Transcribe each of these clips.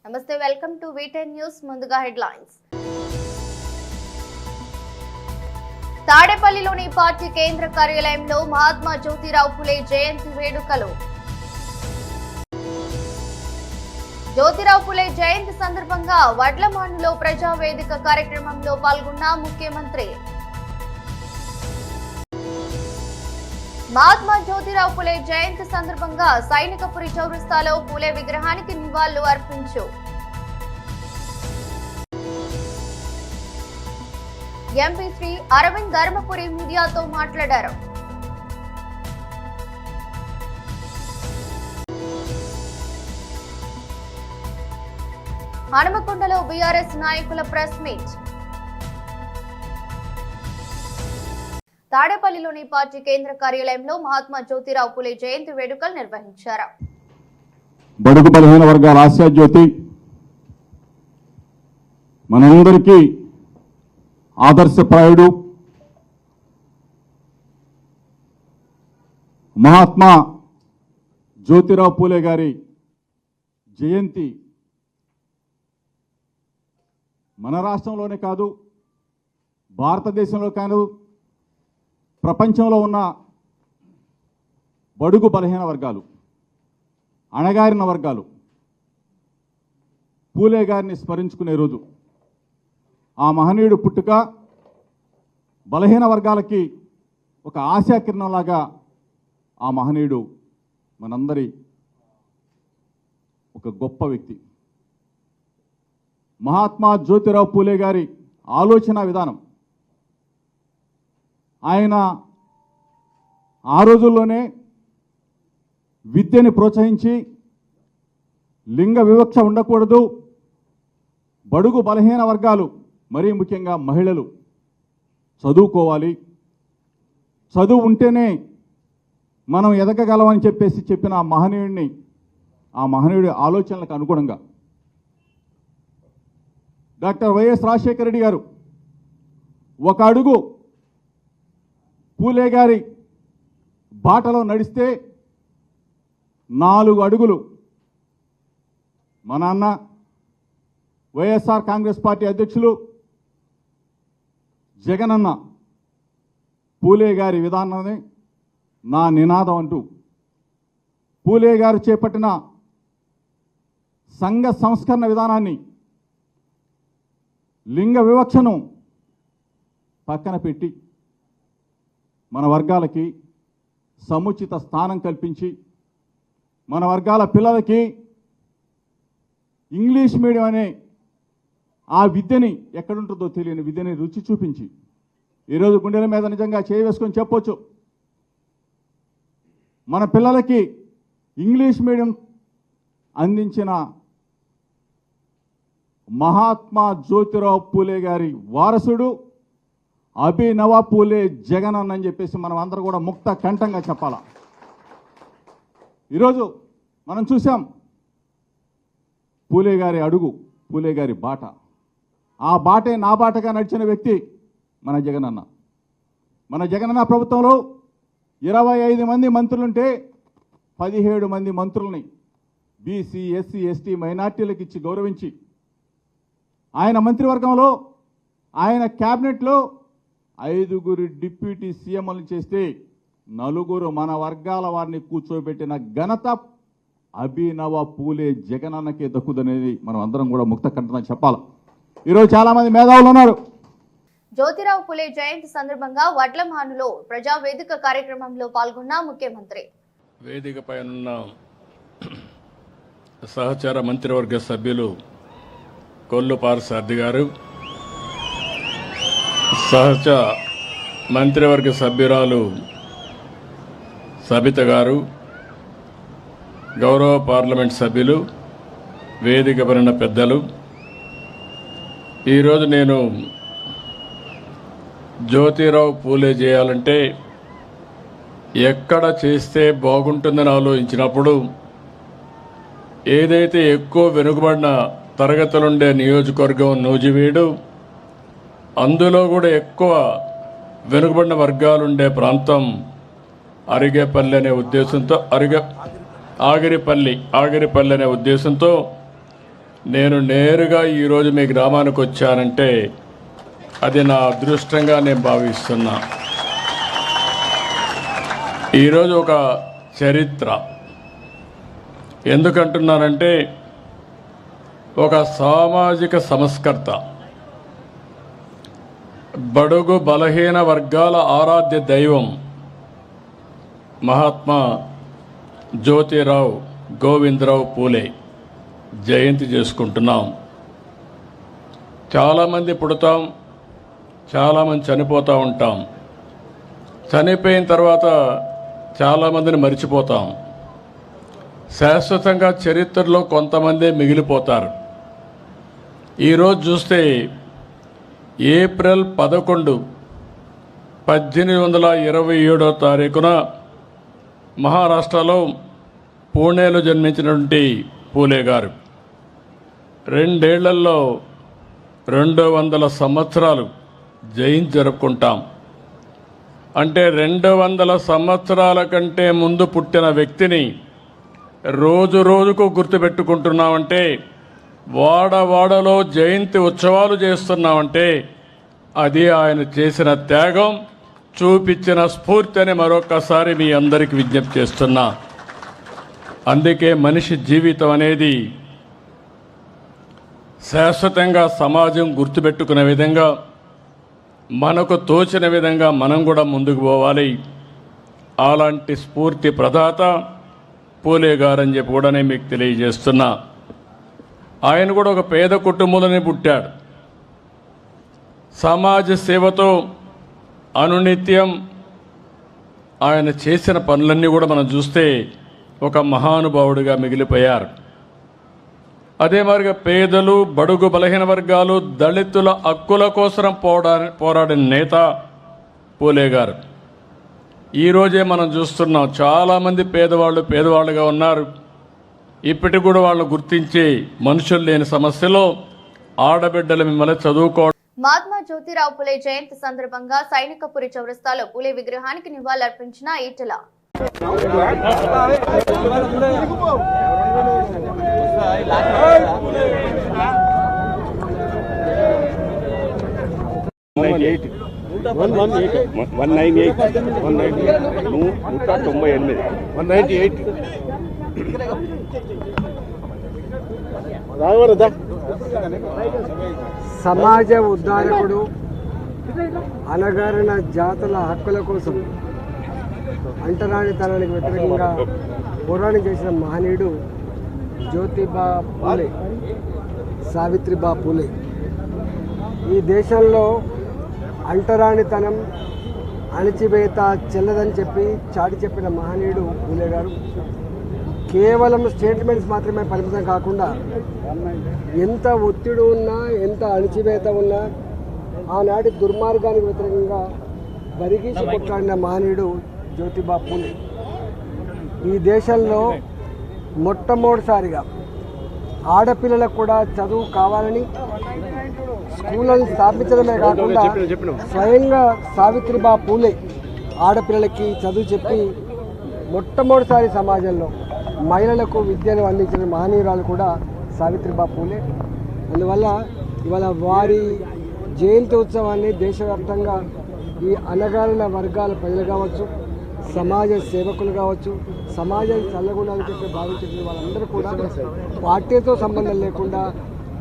నమస్తే, welcome to V10 news. ముందుగా headlines. తాడేపల్లిలోని పార్టీ కేంద్ర కార్యాలయంలో మహాత్మా జ్యోతిరావు ఫులే జయంతి వేడుకలు. జ్యోతిరావు ఫులే జయంతి సందర్భంగా వడ్లమానులో ప్రజావేదిక కార్యక్రమంలో పాల్గొన్న ముఖ్యమంత్రి. మహాత్మా జ్యోతిరావు ఫులే జయంతి సందర్భంగా సైనికపురి చౌరస్తాలో ఫులే విగ్రహానికి నివాళులు అర్పించు. ఎంపీ శ్రీ అరవింద్ ధర్మపురి మీడియాతో మాట్లాడారు. హనుమకొండలో బీఆర్ఎస్ నాయకుల ప్రెస్ మీట్. తాడేపల్లిలోని పార్టీ కేంద్ర కార్యాలయంలో మహాత్మా జ్యోతిరావు ఫులే జయంతి వేడుకలు నిర్వహించారు. బడుగు బలహీన వర్గాల ఆశాజ్యోతి, మనందరికీ ఆదర్శప్రాయుడు మహాత్మా జ్యోతిరావు ఫులే గారి జయంతి మన రాష్ట్రంలోనే కాదు, భారతదేశంలో కాదు, ప్రపంచంలో ఉన్న బడుగు బలహీన వర్గాలు, అణగారిన వర్గాలు ఫూలే గారిని స్మరించుకునే రోజు. ఆ మహనీయుడు పుట్టుక బలహీన వర్గాలకి ఒక ఆశాకిరణంలాగా ఆ మహనీయుడు మనందరి ఒక గొప్ప వ్యక్తి. మహాత్మా జ్యోతిరావు ఫూలే గారి ఆలోచన విధానం, ఆయన ఆ రోజుల్లోనే విద్యని ప్రోత్సహించి లింగ వివక్ష ఉండకూడదు, బడుగు బలహీన వర్గాలు మరీ ముఖ్యంగా మహిళలు చదువుకోవాలి, చదువు ఉంటేనే మనం ఎదగగలమని చెప్పిన ఆ మహనీయుడి ఆలోచనలకు అనుగుణంగా డాక్టర్ వైఎస్ రాజశేఖర రెడ్డి గారు ఒక అడుగు ఫూలే గారి బాటలో నడిస్తే 4 అడుగులు మా నాన్న వైఎస్ఆర్ కాంగ్రెస్ పార్టీ అధ్యక్షులు జగనన్న ఫూలే గారి విధానాన్ని నా నినాదం అంటూ ఫూలే గారు చేపట్టిన సంఘ సంస్కరణ విధానాన్ని, లింగ వివక్షను పక్కన పెట్టి మన వర్గాలకి సముచిత స్థానం కల్పించి, మన వర్గాల పిల్లలకి ఇంగ్లీష్ మీడియం అనే ఆ విద్యని, ఎక్కడుంటుందో తెలియని విద్యని రుచి చూపించి ఈరోజు గుండెల మీద నిజంగా చేయి వేసుకొని చెప్పొచ్చు, మన పిల్లలకి ఇంగ్లీష్ మీడియం అందించిన మహాత్మా జ్యోతిరావు ఫూలే గారి వారసుడు అభినవ ఫూలే జగనన్న అని చెప్పేసి మనం అందరూ కూడా ముక్త కంఠంగా చెప్పాలా. ఈరోజు మనం చూసాం ఫూలే గారి అడుగు, ఫూలే గారి బాట, ఆ బాటే నా బాటగా నడిచిన వ్యక్తి మన జగనన్న. మన జగనన్న ప్రభుత్వంలో 25 మంది మంత్రులుంటే 17 మంది మంత్రుల్ని బీసీ, ఎస్సీ, ఎస్టీ, మైనార్టీలకు ఇచ్చి గౌరవించి, ఆయన మంత్రివర్గంలో, ఆయన క్యాబినెట్లో 5 డిప్యూటీ సీఎంలను చేస్తే 4 మన వర్గాల వారిని కూర్చోబెట్టిన ఘనత అభినవ ఫూలే జగనన్నకే దక్కుదనేది మనం అందరం కూడా ముక్త కంఠంగా చెప్పాలి. ఈరోజు చాలా మంది మేధావులు ఉన్నారు. జ్యోతిరావు ఫులే జయంతి సందర్భంగా వడ్లమానులో ప్రజావేదిక కార్యక్రమంలో పాల్గొన్న ముఖ్యమంత్రి. వేదికపై ఉన్న సహచార మంత్రివర్గ సభ్యులు కొల్లు పార్సార్థి గారు, సహచ మంత్రివర్గ సభ్యురాలు సబిత గారు, గౌరవ పార్లమెంట్ సభ్యులు, వేదిక పైన పెద్దలు, ఈరోజు నేను జ్యోతిరావు ఫూలే చేయాలంటే ఎక్కడ చేస్తే బాగుంటుందని ఆలోచించినప్పుడు ఏదైతే ఎక్కువ వెనుకబడిన తరగతులుండే నియోజకవర్గం నూజివీడు, అందులో కూడా ఎక్కువ వెనుకబడిన వర్గాలుండే ప్రాంతం అరిగేపల్లి అనే ఉద్దేశంతో ఆగిరిపల్లి అనే ఉద్దేశంతో నేను నేరుగా ఈరోజు మీ గ్రామానికి వచ్చానంటే అది నా అదృష్టంగా నేను భావిస్తున్నా. ఈరోజు ఒక చరిత్ర ఎందుకంటున్నానంటే, ఒక సామాజిక సంస్కర్త, బడుగు బలహీన వర్గాల ఆరాధ్య దైవం మహాత్మా జ్యోతిరావు గోవిందరావు పూలే జయంతి చేసుకుంటున్నాం. చాలామంది పుడతాం, చాలామంది చనిపోతూ ఉంటాం. చనిపోయిన తర్వాత చాలామందిని మర్చిపోతాం. శాశ్వతంగా చరిత్రలో కొంతమందే మిగిలిపోతారు. ఈరోజు చూస్తే ఏప్రిల్ 11, 1827 తారీఖున మహారాష్ట్రలో పూణేలో జన్మించినటువంటి పూలే గారు 2 ఏళ్లలో 200 సంవత్సరాలు జయంతి జరుపుకుంటాం. అంటే 200 సంవత్సరాల కంటే ముందు పుట్టిన వ్యక్తిని రోజు రోజుకు గుర్తుపెట్టుకుంటున్నామంటే, వాడవాడలో జయంతి ఉత్సవాలు చేస్తున్నామంటే అది ఆయన చేసిన త్యాగం, చూపించిన స్ఫూర్తి అని మరొకసారి మీ అందరికీ విజ్ఞప్తి చేస్తున్నా. అందుకే మనిషి జీవితం అనేది శాశ్వతంగా సమాజం గుర్తుపెట్టుకునే విధంగా, మనకు తోచిన విధంగా మనం కూడా ముందుకు పోవాలి. అలాంటి స్ఫూర్తి ప్రదాత పూలే గారని చెప్పి కూడా నేను మీకు తెలియజేస్తున్నా. ఆయన కూడా ఒక పేద కుటుంబంలోనే పుట్టాడు. సమాజ సేవతో అనునిత్యం ఆయన చేసిన పనులన్నీ కూడా మనం చూస్తే ఒక మహానుభావుడిగా మిగిలిపోయారు. అదే మాదిరిగా పేదలు, బడుగు బలహీన వర్గాలు, దళితుల హక్కుల కోసం పోరాడిన నేత పూలే గారు. ఈరోజే మనం చూస్తున్నాం, చాలామంది పేదవాళ్ళుగా ఉన్నారు. ఇప్పటికి కూడా వాళ్ళని గుర్తించి మనుషులు లేని సమస్యలో ఆడబిడ్డలు మిమ్మల్ని చదువుకోవడం. మహాత్మా జ్యోతిరావు పూలే జయంతి సందర్భంగా సైనికపురి చౌరస్తాలో పూలే విగ్రహానికి నివాళులర్పించిన ఈటెల. సమాజ ఉద్ధారకుడు, అణగారిన జాతుల హక్కుల కోసం అంటరానితనానికి వ్యతిరేకంగా పోరాటం చేసిన మహనీయుడు జ్యోతిబా పూలే, సావిత్రిబా పూలే. ఈ దేశంలో అంటరానితనం, అణచివేత చెల్లదని చెప్పి చాటి చెప్పిన మహనీయుడు పూలే గారు కేవలం స్టేట్మెంట్స్ మాత్రమే పరిమితం కాకుండా, ఎంత ఒత్తిడి ఉన్నా, ఎంత అణచివేత ఉన్నా ఆనాటి దుర్మార్గానికి వ్యతిరేకంగా బరిగీసి కొట్లాడిన మహనీయుడు జ్యోతిబా పూలే. ఈ దేశంలో మొట్టమొదటిసారిగా ఆడపిల్లలకు కూడా చదువు కావాలని స్కూళ్ళను స్థాపించడమే కాకుండా స్వయంగా సావిత్రిబా పూలే ఆడపిల్లలకి చదువు చెప్పి మొట్టమొదటిసారి సమాజంలో మహిళలకు విద్యను అందించిన మహనీయురాలు కూడా సావిత్రిబా పూలే. అందువల్ల ఇవాళ వారి జయంతి ఉత్సవాన్ని దేశవ్యాప్తంగా ఈ అణగారిన వర్గాల ప్రజలు కావచ్చు, సమాజ సేవకులు కావచ్చు, సమాజం చల్లగుండాలని చెప్పి భావించిన వాళ్ళందరూ కూడా పార్టీతో సంబంధం లేకుండా,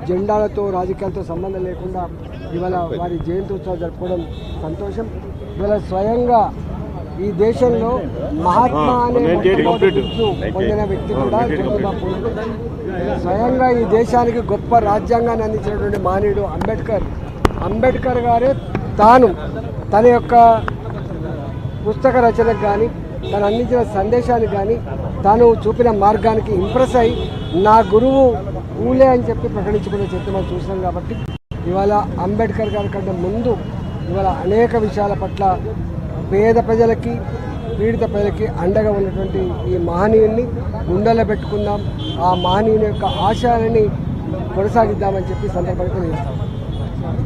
జెండాలతో రాజకీయాలతో సంబంధం లేకుండా ఇవాళ వారి జయంతి ఉత్సవాలు జరుపుకోవడం సంతోషం. ఇవాళ స్వయంగా ఈ దేశంలో మహాత్మా అనే పొందిన వ్యక్తి కూడా జ్యోతిబా పూలే. స్వయంగా ఈ దేశానికి గొప్ప రాజ్యాంగాన్ని అందించినటువంటి మహనీయుడు అంబేద్కర్ గారే తన యొక్క పుస్తక రచనకు కానీ, తను అందించిన సందేశానికి కానీ, తాను చూపిన మార్గానికి ఇంప్రెస్ అయి నా గురువు పూలే అని చెప్పి ప్రకటించుకునే చరిత్ర మనం చూసినాం. కాబట్టి ఇవాళ అంబేద్కర్ గారి కంటే ముందు ఇవాళ అనేక విషయాల పట్ల పేద ప్రజలకి, పీడిత ప్రజలకి అండగా ఉన్నటువంటి ఈ మహనీయుని గుండెల్లో పెట్టుకుందాం, ఆ మహనీయుని యొక్క ఆశయాలని కొనసాగిద్దామని చెప్పి సందర్భంగా తెలియజేస్తాం.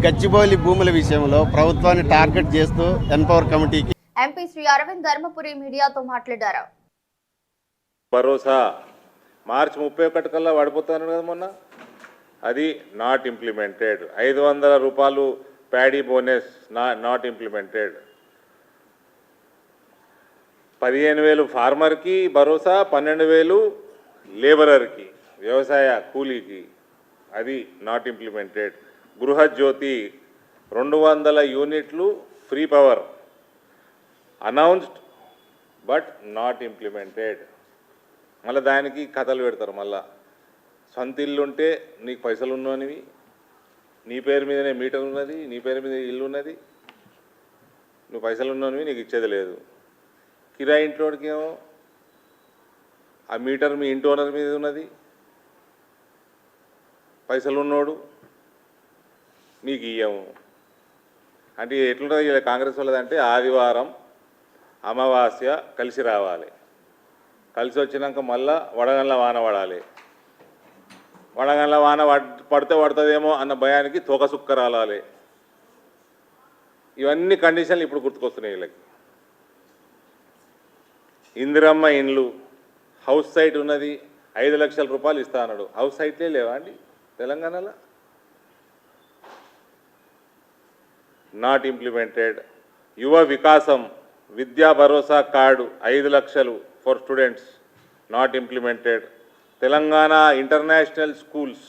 గచ్చిబౌలి భూముల విషయంలో ప్రభుత్వాన్ని టార్గెట్ చేస్తూ ఎన్పవర్ కమిటీకి ఎంపీ శ్రీ అరవింద్ ధర్మపురి మీడియాతో మాట్లాడారు. భరోసా మార్చి 31 కల్లా పడిపోతాను కదా. మొన్న అది నాట్ ఇంప్లిమెంటెడ్. 500 రూపాయలు ప్యాడీ బోనస్ నాట్ ఇంప్లిమెంటెడ్. 15,000 ఫార్మర్కి భరోసా, 12,000 లేబరర్కి, వ్యవసాయ కూలీకి, అది నాట్ ఇంప్లిమెంటెడ్. గృహజ్యోతి 200 యూనిట్లు free power announced but not implemented. మళ్ళీ దానికి కథలు పెడతారు. మళ్ళా సొంత ఇల్లు ఉంటే నీకు పైసలు ఉన్నవి, నీ పేరు మీదనే మీటర్ ఉన్నది, నీ పేరు మీద ఇల్లు ఉన్నది, నువ్వు పైసలు ఉన్నవి, నీకు ఇచ్చేది లేదు. కిరాయి ఇంట్లోకి ఏమో ఆ మీటర్ మీ ఇంటి ఓనర్ మీద ఉన్నది, పైసలు ఉన్నోడు నీకు ఇయ్యము. అంటే ఎట్లుంటుంది ఇలా కాంగ్రెస్ వాళ్ళదంటే ఆదివారం అమావాస్య కలిసి రావాలి, కలిసి వచ్చినాక మళ్ళా వడగండ్ల వాన పడాలి, వడగండ్ల వాన పడితే పడుతుందేమో అన్న భయానికి తోక సుక్క రాలాలి. ఇవన్నీ కండిషన్లు ఇప్పుడు గుర్తుకొస్తున్నాయి వీళ్ళకి. ఇందిరమ్మ ఇండ్లు, హౌస్ సైట్ ఉన్నది, 5 లక్షల రూపాయలు ఇస్తా అన్నాడు. హౌస్ సైట్లే లేవా అండి తెలంగాణలో? Not implemented. Yuva Vikasam Vidya Bharosa card 5 లక్షలు for students, not implemented. Telangana international schools,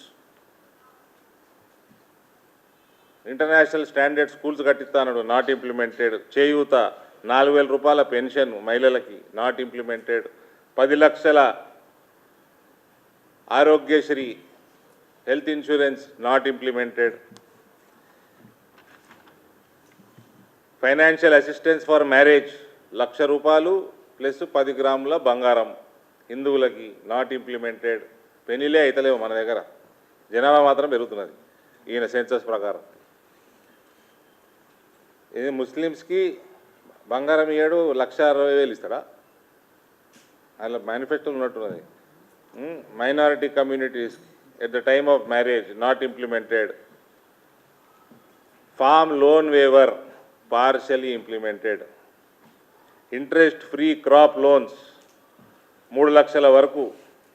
international standard schools కట్టిస్తాడు, నాట్ ఇంప్లిమెంటెడ్. చేయూత 4,000 రూపాయల పెన్షన్ మహిళలకి, నాట్ ఇంప్లిమెంటెడ్. 10 లక్షల Aarogyasri health insurance, not implemented. Financial assistance for marriage 1,00,000 రూపాయలు ప్లస్ 10 గ్రాముల బంగారం హిందువులకి, నాట్ ఇంప్లిమెంటెడ్. పెళ్ళిలే అయితలేవు మన దగ్గర, జనాభా మాత్రం పెరుగుతున్నది ఈయన సెన్సస్ ప్రకారం. ఇది ముస్లిమ్స్కి బంగారం ఇయ్యాడు, 1,60,000 ఇస్తాడా? అలా మేనిఫెస్టోలో ఉన్నట్టున్నది. Minority communities at the time of marriage, not implemented. Farm loan waiver partially implemented. Interest free crop loans 3 లక్షల వరకు,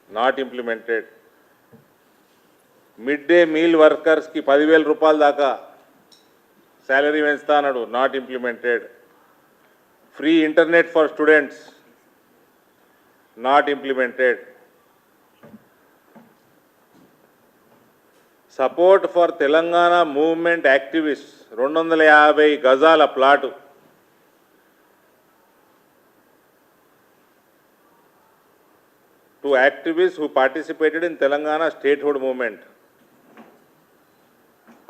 not implemented. Mid day meal వర్కర్స్కి 10,000 రూపాయల దాకా శాలరీ పెంచుతా అన్నాడు, not implemented. Free internet for students, not implemented. Support for Telangana movement activist 250 గజాల plot, to activist who participated in Telangana statehood movement.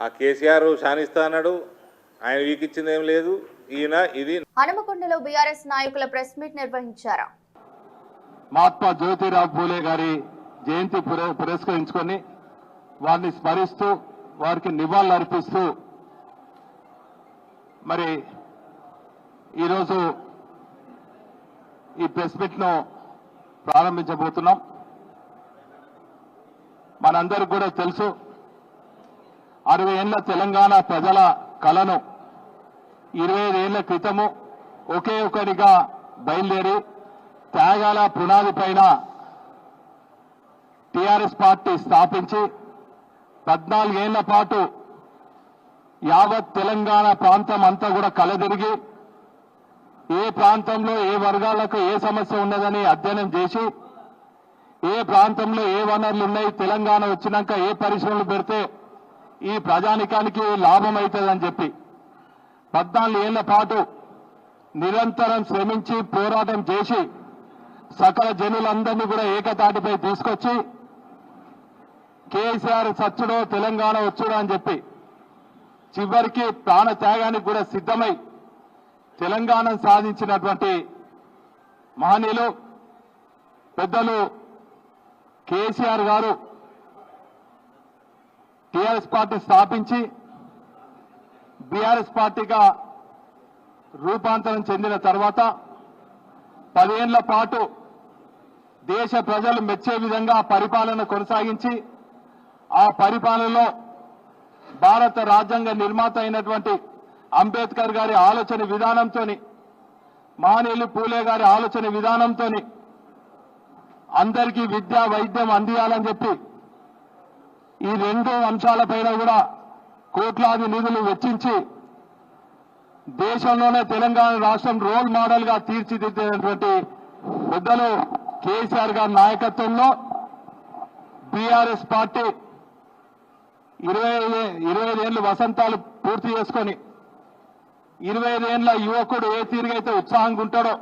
ఆ కేసీఆర్ శానిస్తా అన్నాడు, ఆయన వీకిచ్చింది ఏం లేదు. ఈయన ఇది. హనుమకొండలో బీఆర్ఎస్ నాయకుల ప్రెస్ మీట్ నిర్వహించారు. మహాత్మా జ్యోతిరావు పూలే గారి జయంతి పురస్కరించుకొని వారిని స్మరిస్తూ వారికి నివాళులు అర్పిస్తూ మరి ఈరోజు ఈ ప్రెస్ మీట్ను ప్రారంభించబోతున్నాం. మనందరికీ కూడా తెలుసు, 60 ఏళ్ల తెలంగాణ ప్రజల కలను 25 ఏళ్ల క్రితము ఒకే ఒకరిగా బయలుదేరి త్యాగాల పునాది పైన టీఆర్ఎస్ పార్టీ స్థాపించి 14 ఏళ్ల పాటు యావత్ తెలంగాణ ప్రాంతం అంతా కూడా కలదిరిగి ఏ ప్రాంతంలో ఏ వర్గాలకు ఏ సమస్య ఉన్నదని అధ్యయనం చేసి ఏ ప్రాంతంలో ఏ వనరులు ఉన్నాయి, తెలంగాణ వచ్చినాక ఏ పరిశ్రమలు పెడితే ఈ ప్రజానికానికి లాభం అవుతుందని చెప్పి 14 ఏళ్ల పాటు నిరంతరం శ్రమించి పోరాటం చేసి సకల జనులందరినీ కూడా ఏకతాటిపై తీసుకొచ్చి కేసీఆర్ సచ్చుడో తెలంగాణ వచ్చుడో అని చెప్పి చివరికి ప్రాణ త్యాగానికి కూడా సిద్ధమై తెలంగాణ సాధించినటువంటి మహనీయులు పెద్దలు కేసీఆర్ గారు టీఆర్ఎస్ పార్టీ స్థాపించి బీఆర్ఎస్ పార్టీగా రూపాంతరం చెందిన తర్వాత 10 ఏళ్ల పాటు దేశ ప్రజలు మెచ్చే విధంగా పరిపాలన కొనసాగించి ఆ పరిపాలనలో భారత రాజ్యాంగ నిర్మాత అయినటువంటి అంబేద్కర్ గారి ఆలోచన విధానంతో, మహనీయులు పూలే గారి ఆలోచన విధానంతో అందరికీ విద్యా వైద్యం అందియాలని చెప్పి ఈ రెండు అంశాలపైన కూడా కోట్లాది నిధులు వెచ్చించి దేశంలోనే తెలంగాణ రాష్ట్రం రోల్ మోడల్ గా తీర్చిదిద్దేటువంటి పెద్దలు కేసీఆర్ గారి నాయకత్వంలో బీఆర్ఎస్ పార్టీ 25 ఏళ్ళు వసంతాలు పూర్తి చేసుకొని 25 ఏళ్ల యువకుడు ఏ తీరుగా అయితే ఉత్సాహంగా ఉంటాడో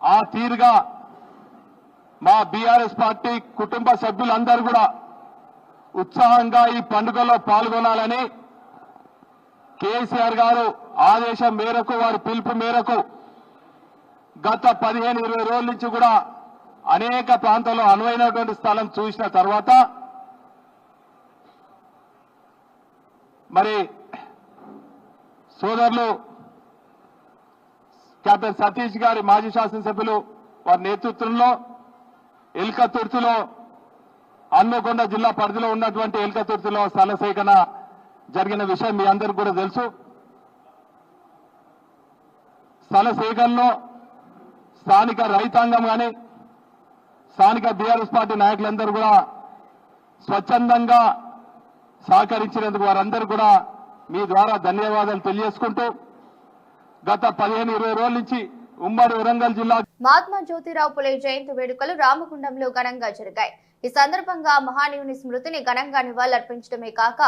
ఆ తీరుగా మా బీఆర్ఎస్ పార్టీ కుటుంబ సభ్యులందరూ కూడా ఉత్సాహంగా ఈ పండుగలో పాల్గొనాలని కేసీఆర్ గారు ఆదేశం మేరకు వారి పిలుపు మేరకు గత 15-20 రోజుల నుంచి కూడా అనేక ప్రాంతాల్లో అనువైనటువంటి స్థలం చూసిన తర్వాత మరి సోదరులు కెప్టెన్ సతీష్ గారి మాజీ శాసనసభ్యులు వారి నేతృత్వంలో ఎల్కతుర్తిలో హన్మకొండ జిల్లా పరిధిలో ఉన్నటువంటి ఎల్కతుర్తిలో స్థల సేకరణ జరిగిన విషయం మీ అందరికీ కూడా తెలుసు. స్థల సేకరణలో స్థానిక రైతాంగం కానీ స్థానిక బీఆర్ఎస్ పార్టీ నాయకులందరూ కూడా స్వచ్ఛందంగా సహకరించినందుకు వారందరూ కూడా మీ ద్వారా ధన్యవాదాలు తెలియజేసుకుంటూ గత 15-20 రోజుల నుంచి ఉమ్మడి వరంగల్ జిల్లా మహాత్మా జ్యోతిరావు పులే జయంతి వేడుకలు రామగుండంలో ఘనంగా జరిగాయి. ఈ సందర్భంగా మహానీయుని స్మృతిని ఘనంగా నివాళులర్పించడమే కాక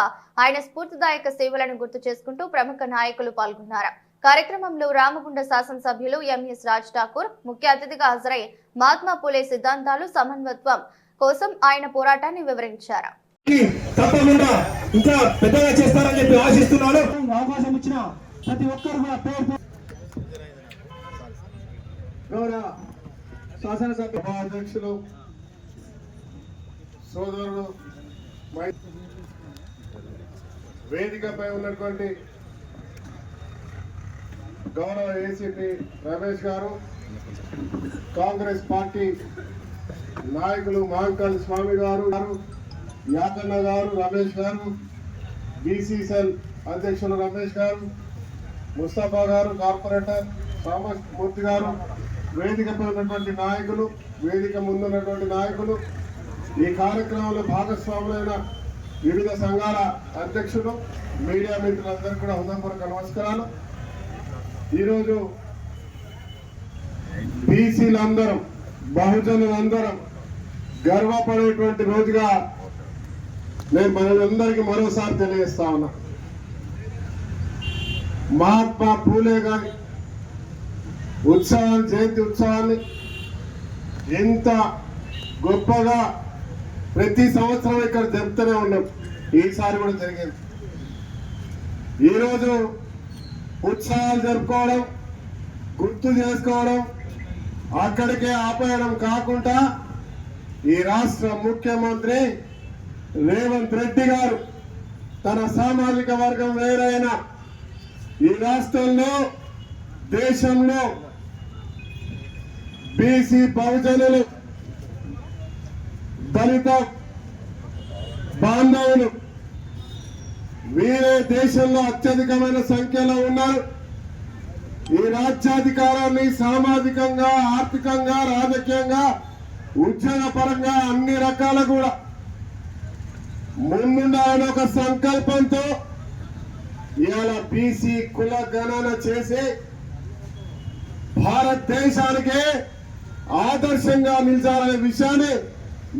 ఆయన స్ఫూర్తిదాయక సేవలను గుర్తు చేసుకుంటూ ప్రముఖ నాయకులు పాల్గొన్నారు. కార్యక్రమంలో రామగుండ శాసనసభ్యులు ఎంఎస్ రాజ్ ఠాకూర్ ముఖ్య అతిథిగా హాజరై మహాత్మా పులే సిద్ధాంతాలు సమన్వత్వం కోసం ఆయన పోరాటాన్ని వివరించారు. తప్పకుండా ఇంకా పెద్దగా చేస్తారని చెప్పి ఆశిస్తున్నాను. అవకాశం ఇచ్చిన ప్రతి ఒక్కరు కూడా పేరు గౌరవ శాసనసభ అధ్యక్షులు సోదరుడు వేదికపై ఉన్నటువంటి గౌరవ ఏసీపీ రమేష్ గారు, కాంగ్రెస్ పార్టీ నాయకులు మహంకాళి స్వామి గారు, యాకన్న గారు, రమేష్ గారు, బీసీసీఎల్ అధ్యక్షులు రమేష్ గారు, ముస్తఫా గారు, కార్పొరేటర్ మూర్తి గారు, వేదికపై ఉన్నటువంటి నాయకులు, వేదిక ముందున్నటువంటి నాయకులు, ఈ కార్యక్రమంలో భాగస్వాములైన వివిధ సంఘాల అధ్యక్షులు, మీడియా మిత్రులందరికీ కూడా హృదయపూర్వక నమస్కారాలు. ఈరోజు బీసీలందరం బహుజనులందరం గర్వపడేటువంటి రోజుగా నేను మనందరికీ మరోసారి తెలియజేస్తా ఉన్నా. మహాత్మా పూలే గారి ఉత్సవాన్ని, జయంతి ఉత్సవాన్ని ఎంత గొప్పగా ప్రతి సంవత్సరం ఇక్కడ జరుపుతూనే ఉన్నాం. ఈసారి కూడా జరిగింది. ఈరోజు ఉత్సవాలు జరుపుకోవడం, గుర్తు చేసుకోవడం, అక్కడికే ఆపేయడం కాకుండా ఈ రాష్ట్ర ముఖ్యమంత్రి రేవంత్ రెడ్డి గారు తన సామాజిక వర్గం వేరైన ఈ రాష్ట్రంలో, దేశంలో బీసీ బహుజనులు, దళిత బాంధవులు వీరే దేశంలో అత్యధికమైన సంఖ్యలో ఉన్నారు. ఈ రాజ్యాధికారాన్ని సామాజికంగా, ఆర్థికంగా, రాజకీయంగా, ఉద్యోగ పరంగా అన్ని రకాల కూడా ముందుండాలని ఒక సంకల్పంతో ఇవాళ బీసీ కుల గణన చేసి భారతదేశానికే ఆదర్శంగా నిలిచాలనే విషయాన్ని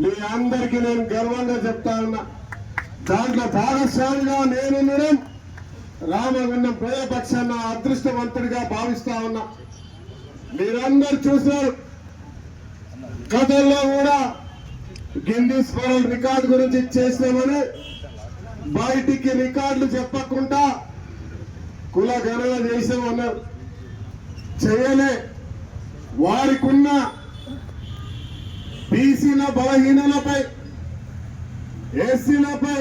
మీ అందరికీ నేను గర్వంగా చెప్తా ఉన్నా. దాంట్లో భాగస్వామిగా నేనుండడం రామగుండం ప్రజాపక్షాన అదృష్టవంతుడిగా భావిస్తా ఉన్నా. మీరందరూ చూశారు, గతంలో కూడా గిన్నీస్ వరల్డ్ రికార్డు గురించి చేసినామని బయటికి రికార్డులు చెప్పకుండా కుల గణన చేసామన్నారు. చేయలే. వారికి ఉన్న బీసీల బలహీనులపై, ఎస్సీలపై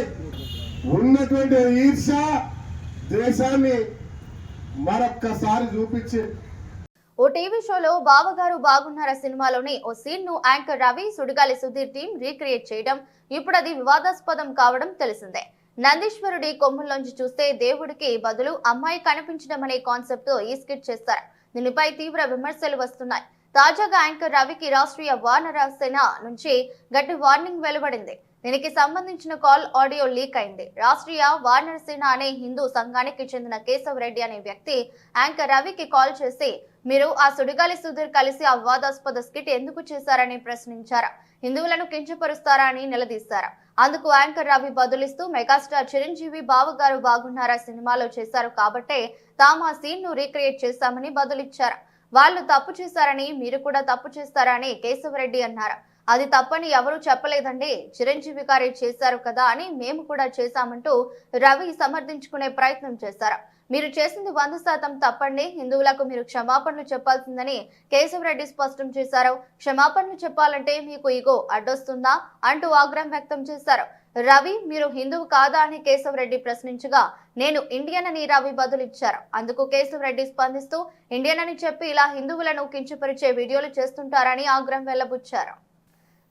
ఉన్నటువంటి ఈర్ష దేశాన్ని మరొక్కసారి చూపించి ఓ టీవీ షోలో బావగారు బాగున్నారా సినిమాలోని ఓ సీన్ ను anchor Ravi, Sudigali Sudheer team recreate చేయడం ఇప్పుడు అది వివాదాస్పదం కావడం తెలిసిందే. నందీశ్వరుడి కొమ్ముల్లోంచి చూస్తే దేవుడికి బదులు అమ్మాయి కనిపించడం అనే కాన్సెప్ట్ తో ఈ స్కిట్ చేస్తారు. దీనిపై తీవ్ర విమర్శలు వస్తున్నాయి. తాజాగా యాంకర్ రవికి రాష్ట్రీయ వానర సేన నుంచి గట్టి వార్నింగ్ వెలువడింది. దీనికి సంబంధించిన కాల్ ఆడియో లీక్ అయింది. రాష్ట్రీయ వానర సేన అనే హిందూ సంఘానికి చెందిన కేశవ్ రెడ్డి అనే వ్యక్తి యాంకర్ రవికి కాల్ చేసి మీరు ఆ సుడిగాలి సుధీర్ కలిసి ఆ వివాదాస్పద స్కిట్ ఎందుకు చేశారని ప్రశ్నించారు. హిందువులను కించపరుస్తారా అని నిలదీశారు. అందుకు యాంకర్ రవి బదులిస్తూ మెగాస్టార్ చిరంజీవి బావగారు బాగున్నారా సినిమాలో చేశారు కాబట్టే తాము ఆ సీన్ ను రీక్రియేట్ చేశామని బదులిచ్చారు. వాళ్ళు తప్పు చేశారని మీరు కూడా తప్పు చేస్తారా అని కేశవ్ రెడ్డి అన్నారు. అది తప్పని ఎవరూ చెప్పలేదండి, చిరంజీవి గారే చేశారు కదా అని మేము కూడా చేశామంటూ రవి సమర్థించుకునే ప్రయత్నం చేశారు. మీరు చేసింది 100% తప్పండి, హిందువులకు మీరు క్షమాపణలు చెప్పాల్సిందని కేశవ్ రెడ్డి స్పష్టం చేశారు. క్షమాపణలు చెప్పాలంటే మీకు ఇగో అడ్డొస్తుందా అంటూ ఆగ్రహం వ్యక్తం చేశారు. రవి మీరు హిందువు కాదా అని కేశవ్ రెడ్డి ప్రశ్నించగా నేను ఇండియన్ అని రవి బదులిచ్చారు. అందుకు కేశవ్ రెడ్డి స్పందిస్తూ ఇండియన్ అని చెప్పి ఇలా హిందువులను కించపరిచే వీడియోలు చేస్తుంటారని ఆగ్రహం వెల్లబుచ్చారు.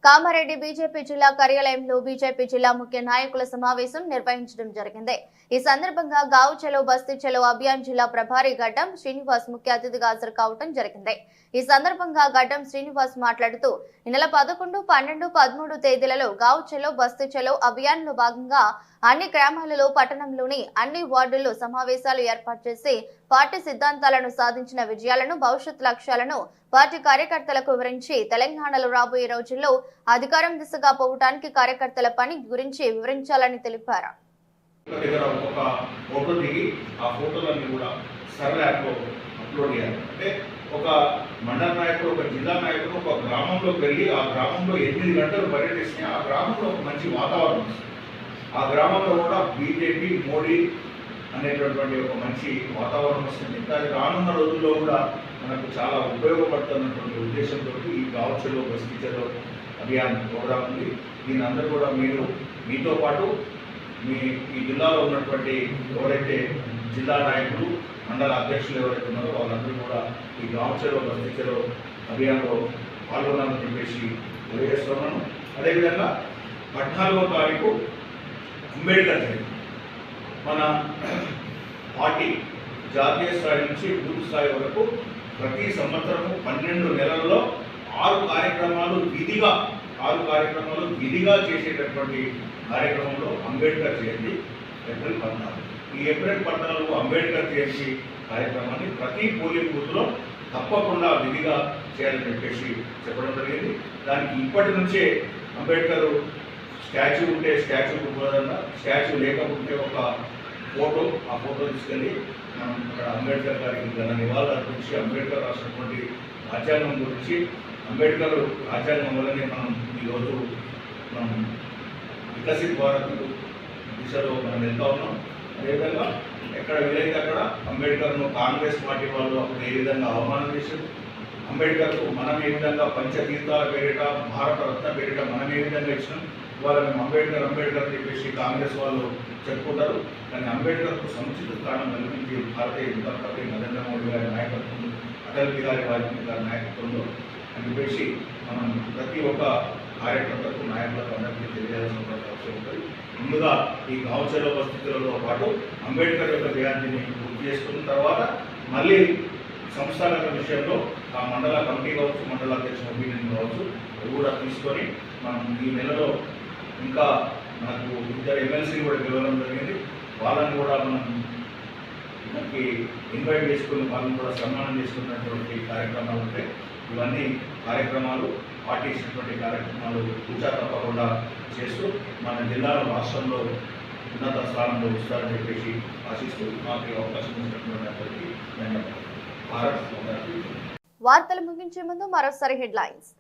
కామారెడ్డి బీజేపీ జిల్లా కార్యాలయంలో బీజేపీ జిల్లా ముఖ్య నాయకుల సమావేశం నిర్వహించడం జరిగింది. ఈ సందర్భంగా గావ్ చలో బస్తీ చలో అభియాన్ జిల్లా ప్రభారి గడ్డం శ్రీనివాస్ ముఖ్య అతిథిగా హాజరు కావడం జరిగింది. ఈ సందర్భంగా గడ్డం శ్రీనివాస్ మాట్లాడుతూ ఈ నెల 11, 12, 13 తేదీలలో గావ్ చలో బస్తీ చలో అభియాన్ లో భాగంగా అన్ని గ్రామాలలో పట్టణంలోని అన్ని వార్డుల్లో సమావేశాలు ఏర్పాటు చేసి పార్టీ సిద్ధాంతాలను సాధించిన విజయాలను భవిష్యత్ లక్ష్యాలను పార్టీ కార్యకర్తలకు వివరించి తెలంగాణలో రాబోయే రోజుల్లో అధికారం దిశగా పోవడానికి కార్యకర్తల పని గురించి వివరించాలని తెలిపారు. అప్లోడ్ చేయాలి అంటే ఒక మండల నాయకుడు ఒక జిల్లా నాయకుడు ఒక గ్రామంలోకి వెళ్ళి ఆ గ్రామంలో 8 గంటలు పర్యటిస్తే ఆ గ్రామంలో ఒక మంచి వాతావరణం వస్తుంది. ఆ గ్రామంలో కూడా బీజేపీ మోడీ అనేటటువంటి ఒక మంచి వాతావరణం వస్తుంది. కానీ రానున్న రోజుల్లో కూడా మనకు చాలా ఉపయోగపడుతున్నటువంటి ఉద్దేశంతో ఈ గావ్ చలో బస్తీ చలో అభియాన్ ప్రోగ్రాం ఉంది. దీని అందరూ కూడా మీరు మీతో పాటు ఈ జిల్లాలో ఉన్నటువంటి ఎవరైతే జిల్లా నాయకులు మండల అధ్యక్షులు ఎవరైతే ఉన్నారో వాళ్ళందరూ కూడా ఈ గావ్ చలో బస్తీ చలో అభియాన్లో పాల్గొనాలని చెప్పేసి తెలియజేస్తున్నాను. అదేవిధంగా 14వ తారీఖు అంబేద్కర్ జయంతి. మన పార్టీ జాతీయ స్థాయి నుంచి బూత్ స్థాయి వరకు ప్రతి సంవత్సరము 12 నెలల్లో 6 కార్యక్రమాలు విధిగా చేసేటటువంటి కార్యక్రమంలో అంబేద్కర్ జయంతి ఏప్రిల్ 14. ఈ ఏప్రిల్ 14 అంబేద్కర్ జయంతి కార్యక్రమాన్ని ప్రతి పోలింగ్ బూత్లో తప్పకుండా విధిగా చేయాలని చెప్పేసి చెప్పడం జరిగింది. దానికి ఇప్పటి నుంచే అంబేద్కర్ స్టాచ్యూ ఉంటే స్టాచ్యూకు పోదన్నా, స్టాచ్యూ లేకపోతే ఒక ఫోటో, ఆ ఫోటో తీసుకెళ్ళి మనం ఇక్కడ అంబేద్కర్ గారికి ఘన నివాళులు అర్పించి అంబేద్కర్ రాసినటువంటి రాజ్యాంగం గురించి, అంబేద్కర్ రాజ్యాంగం వల్లనే మనం ఈరోజు మనం వికసిత్ భారత్ దిశలో మనం వెళ్తా ఉన్నాం. అదేవిధంగా ఎక్కడ వీలైతే అక్కడ అంబేద్కర్ను కాంగ్రెస్ పార్టీ వాళ్ళు అప్పుడు ఏ విధంగా అవమానం చేశారు, అంబేద్కర్కు మనం ఏ విధంగా పంచతీర్థాల పేరిట భారత రత్న పేరిట మనం ఏ విధంగా ఇచ్చినాం. ఇవాళ మేము అంబేద్కర్ అని చెప్పేసి కాంగ్రెస్ వాళ్ళు చెప్పుకుంటారు. కానీ అంబేద్కర్కు సముచిత స్థానం కల్పించి భారతీయ జనతా పార్టీ నరేంద్ర మోడీ గారి నాయకత్వంలో, అటల్ బిహారీ వాజ్పేయి గారి నాయకత్వంలో అని చెప్పేసి మనం ప్రతి ఒక్క కార్యకర్తలకు నాయకులకు అందరికీ తెలియాల్సిన అవసరం ఉంటుంది. ముందుగా ఈ గావ్ చలో బస్తీ చలోతో పాటు అంబేద్కర్ యొక్క జయంతిని గుర్తు చేసుకున్న తర్వాత మళ్ళీ సంస్థాగత విషయంలో ఆ మండల కమిటీ కావచ్చు, మండల అధ్యక్షుల ఒపీనియన్ కావచ్చు, అవి కూడా తీసుకొని మనం ఈ నెలలో ఇంకా మనకు 2 ఎమ్మెల్సీలు కూడా గెలవడం జరిగింది. వాళ్ళని కూడా మనకి ఇన్వైట్ చేసుకుని వాళ్ళని కూడా సన్మానం చేసుకున్నటువంటి కార్యక్రమాలు ఉంటాయి. ఇవన్నీ కార్యక్రమాలు పార్టీ ఇచ్చినటువంటి కార్యక్రమాలు పూజా తప్పకుండా చేస్తూ మన జిల్లాలో రాష్ట్రంలో ఉన్నత స్థానంలో ఇస్తారని చెప్పేసి ఆశిస్తూ మాకు అవకాశం ఇచ్చినటువంటి అందరికీ ధన్యవాదాలు. వార్తలు ముగించే ముందు మరోసారి హెడ్లైన్స్.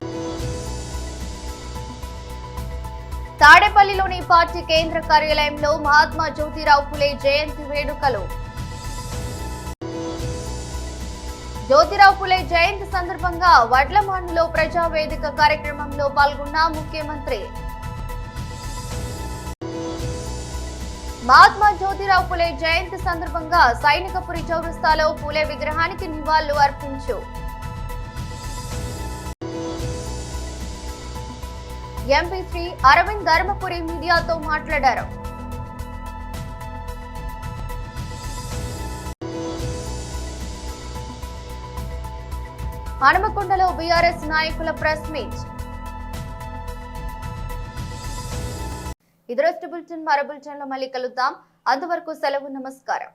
తాడేపల్లిలోని పార్టీ కేంద్ర కార్యాలయంలో మహాత్మా జ్యోతిరావు ఫులే జయంతి వేడుకలు. జ్యోతిరావు ఫులే జయంతి సందర్భంగా వడ్లమానులో ప్రజావేదిక కార్యక్రమంలో పాల్గొన్న ముఖ్యమంత్రి. మహాత్మా జ్యోతిరావు ఫులే జయంతి సందర్భంగా సైనికపురి చౌరస్తాలో ఫులే విగ్రహానికి నివాళులు అర్పించు. ఎంపీ శ్రీ అరవింద్ ధర్మపురి మీడియాతో మాట్లాడారు. హనుమకొండలో బీఆర్ఎస్ నాయకుల ప్రెస్ మీట్. ఇదే బులెటిన్ మరో బులెటిన్లో మళ్ళీ కలుద్దాం. అంతవరకు సెలవు. నమస్కారం.